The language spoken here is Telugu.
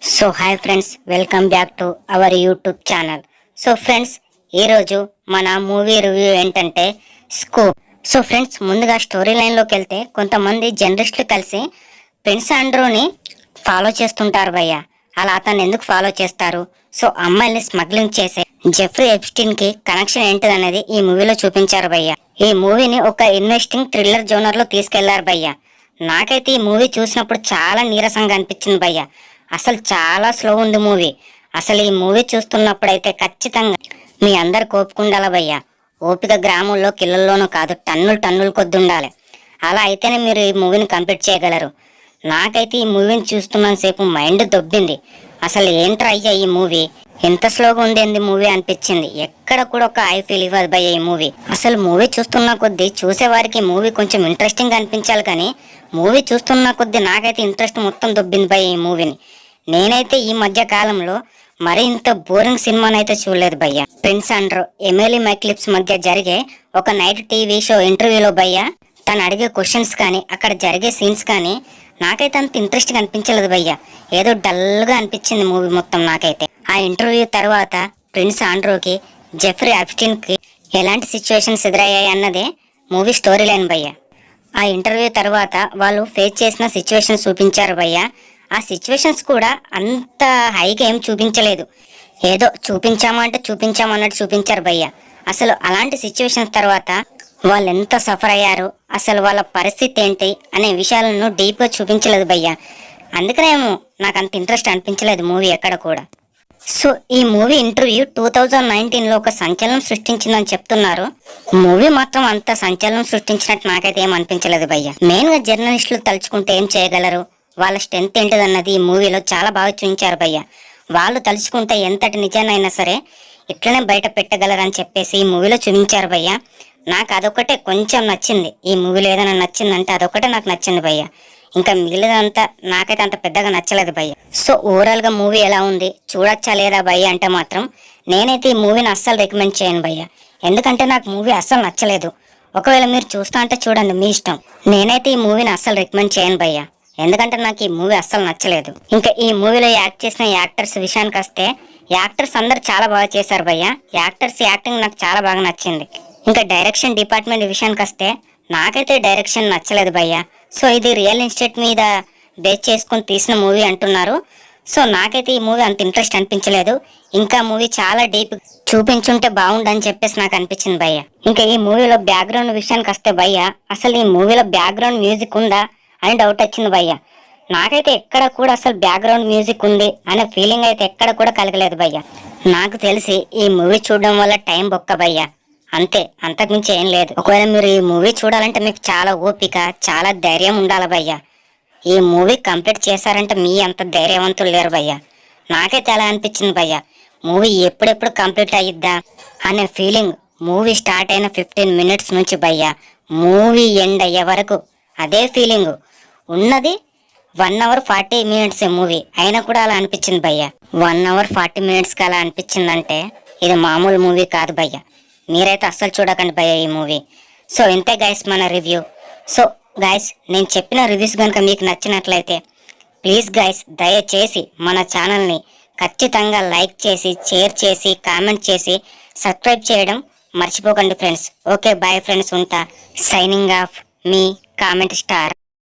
So hi friends, welcome back to our YouTube channel. So friends, ఈరోజు మన మూవీ రివ్యూ ఏంటంటే స్కూప్. సో ఫ్రెండ్స్, ముందుగా స్టోరీ లైన్లోకి వెళ్తే కొంతమంది జర్నలిస్టులు కలిసి ప్రిన్స్ ఆండ్రూని ఫాలో చేస్తుంటారు భయ్య. అలా అతను ఎందుకు ఫాలో చేస్తారు, సో అమ్మాయిని స్మగ్లింగ్ చేసే జెఫ్రీ ఎప్స్టీన్కి కనెక్షన్ ఏంటిదనేది ఈ మూవీలో చూపించారు భయ్య. ఈ మూవీని ఒక ఇన్వెస్టింగ్ థ్రిల్లర్ జోనర్లో తీసుకెళ్లారు భయ్య. నాకైతే ఈ మూవీ చూసినప్పుడు చాలా నీరసంగా అనిపించింది భయ్య. అసలు చాలా స్లో ఉంది మూవీ. అసలు ఈ మూవీ చూస్తున్నప్పుడైతే ఖచ్చితంగా మీ అందరు కోపుకుండాల భయ్యా. ఓపిక గ్రామంలో కిళ్ళల్లోనూ కాదు, టన్నులు కొద్ది ఉండాలి. అలా అయితేనే మీరు ఈ మూవీని కంప్లీట్ చేయగలరు. నాకైతే ఈ మూవీని చూస్తున్నంతసేపు మైండ్ దొబ్బింది. అసలు ఏంట్రా అయ్యా ఈ మూవీ, ఎంత స్లోగా ఉంది మూవీ అనిపించింది. ఎక్కడ కూడా ఒక ఐ ఫీల్ ఇవ్వదు భయ్య ఈ మూవీ. అసలు మూవీ చూస్తున్న కొద్దీ చూసేవారికి మూవీ కొంచెం ఇంట్రెస్టింగ్ అనిపించాలి, కానీ మూవీ చూస్తున్న కొద్దీ నాకైతే ఇంట్రెస్ట్ మొత్తం దొబ్బింది భయ్య ఈ మూవీని. నేనైతే ఈ మధ్య కాలంలో మరి ఇంత బోరింగ్ సినిమానైతే చూడలేదు భయ్య. ప్రిన్స్ ఆండ్రూ, ఎమిలీ మైక్లిప్స్ మధ్య జరిగే ఒక నైట్ టీవీ షో ఇంటర్వ్యూలో భయ్య తను అడిగే క్వశ్చన్స్ కానీ అక్కడ జరిగే సీన్స్ కానీ నాకైతే అంత ఇంట్రెస్ట్గా అనిపించలేదు భయ్య. ఏదో డల్గా అనిపించింది మూవీ మొత్తం నాకైతే. ఆ ఇంటర్వ్యూ తర్వాత ప్రిన్స్ ఆండ్రూకి జెఫ్రీ ఎప్స్టీన్కి ఎలాంటి సిచ్యువేషన్స్ ఎదురయ్యాయి అన్నదే మూవీ స్టోరీ లైన్ భయ్య. ఆ ఇంటర్వ్యూ తర్వాత వాళ్ళు ఫేస్ చేసిన సిచ్యువేషన్స్ చూపించారు భయ్య. ఆ సిచ్యువేషన్స్ కూడా అంత హైగా ఏం చూపించలేదు, ఏదో చూపించామంటే చూపించామన్నట్టు చూపించారు భయ్య. అసలు అలాంటి సిచ్యువేషన్స్ తర్వాత వాళ్ళు ఎంత సఫర్ అయ్యారు, అసలు వాళ్ళ పరిస్థితి ఏంటి అనే విషయాలను డీప్గా చూపించలేదు భయ్య. అందుకనేమో నాకు అంత ఇంట్రెస్ట్ అనిపించలేదు మూవీ ఎక్కడ కూడా. సో ఈ మూవీ ఇంటర్వ్యూ 2019లో ఒక సంచలనం సృష్టించిందని చెప్తున్నారు. మూవీ మాత్రం అంత సంచలనం సృష్టించినట్టు నాకైతే ఏం అనిపించలేదు భయ్య. మెయిన్గా జర్నలిస్టులు తలుచుకుంటే ఏం చేయగలరు, వాళ్ళ స్ట్రెంత్ ఏంటిదన్నది ఈ మూవీలో చాలా బాగా చూపించారు భయ్య. వాళ్ళు తలుచుకుంటే ఎంతటి నిజానైనా సరే ఇట్లనే బయట పెట్టగలరని చెప్పేసి ఈ మూవీలో చూపించారు భయ్య. నాకు అదొకటే కొంచెం నచ్చింది ఈ మూవీలో. ఏదైనా నచ్చిందంటే అదొకటే నాకు నచ్చింది భయ్య. ఇంకా మిగిలినంతా నాకైతే అంత పెద్దగా నచ్చలేదు భయ్య. సో ఓవరాల్గా మూవీ ఎలా ఉంది, చూడొచ్చా లేదా భయ్య అంటే మాత్రం నేనైతే ఈ మూవీని అస్సలు రికమెండ్ చేయను భయ్య. ఎందుకంటే నాకు మూవీ అస్సలు నచ్చలేదు. ఒకవేళ మీరు చూస్తా అంటే చూడండి, మీ ఇష్టం. నేనైతే ఈ మూవీని అస్సలు రికమెండ్ చేయను భయ్య, ఎందుకంటే నాకు ఈ మూవీ అస్సలు నచ్చలేదు. ఇంకా ఈ మూవీలో యాక్ట్ చేసిన యాక్టర్స్ విషయానికి వస్తే యాక్టర్స్ అందరు చాలా బాగా చేశారు భయ్య. యాక్టర్స్ యాక్టింగ్ నాకు చాలా బాగా నచ్చింది. ఇంకా డైరెక్షన్ డిపార్ట్మెంట్ విషయానికి వస్తే నాకైతే డైరెక్షన్ నచ్చలేదు భయ్య. సో ఇది రియల్ ఇన్స్టేట్ మీద బేస్ చేసుకొని తీసిన మూవీ అంటున్నారు. సో నాకైతే ఈ మూవీ అంత ఇంట్రెస్ట్ అనిపించలేదు. ఇంకా మూవీ చాలా డీప్ చూపించుంటే బాగుండని చెప్పేసి నాకు అనిపించింది భయ్య. ఇంకా ఈ మూవీలో బ్యాక్గ్రౌండ్ విషయానికి వస్తే భయ్య, అసలు ఈ మూవీలో బ్యాక్గ్రౌండ్ మ్యూజిక్ ఉందా అని డౌట్ వచ్చింది భయ్య. నాకైతే ఎక్కడ కూడా అసలు బ్యాక్గ్రౌండ్ మ్యూజిక్ ఉంది అనే ఫీలింగ్ అయితే ఎక్కడ కూడా కలగలేదు భయ్య. నాకు తెలిసి ఈ మూవీ చూడడం వల్ల టైం బొక్క భయ్య, అంతే, అంతకుమించి ఏం లేదు. ఒకవేళ మీరు ఈ మూవీ చూడాలంటే మీకు చాలా ఓపిక, చాలా ధైర్యం ఉండాలి భయ్య. ఈ మూవీ కంప్లీట్ చేశారంటే మీ అంత ధైర్యవంతులు లేరు భయ్య. నాకైతే అలా అనిపించింది భయ్య. మూవీ ఎప్పుడెప్పుడు కంప్లీట్ అయ్యిద్దా అనే ఫీలింగ్ మూవీ స్టార్ట్ అయిన 15 మినిట్స్ నుంచి భయ్య మూవీ ఎండ్ అయ్యే వరకు అదే ఫీలింగ్ ఉన్నది. 1 hour 40 minutes మూవీ అయినా కూడా అలా అనిపించింది భయ్య. 1 hour 40 minutesకి అలా అనిపించిందంటే ఇది మామూలు మూవీ కాదు భయ్య. మీరైతే అస్సలు చూడకండి భయ్య ఈ మూవీ. సో ఇంతే గైస్ మన రివ్యూ. సో గైస్, నేను చెప్పిన రివ్యూస్ కనుక మీకు నచ్చినట్లయితే ప్లీజ్ గైస్ దయచేసి మన ఛానల్ని ఖచ్చితంగా లైక్ చేసి, షేర్ చేసి, కామెంట్ చేసి, సబ్స్క్రైబ్ చేయడం మర్చిపోకండి ఫ్రెండ్స్. ఓకే బాయ్ ఫ్రెండ్స్, ఉంటా. సైనింగ్ ఆఫ్ మీ కామెంట్ స్టార్.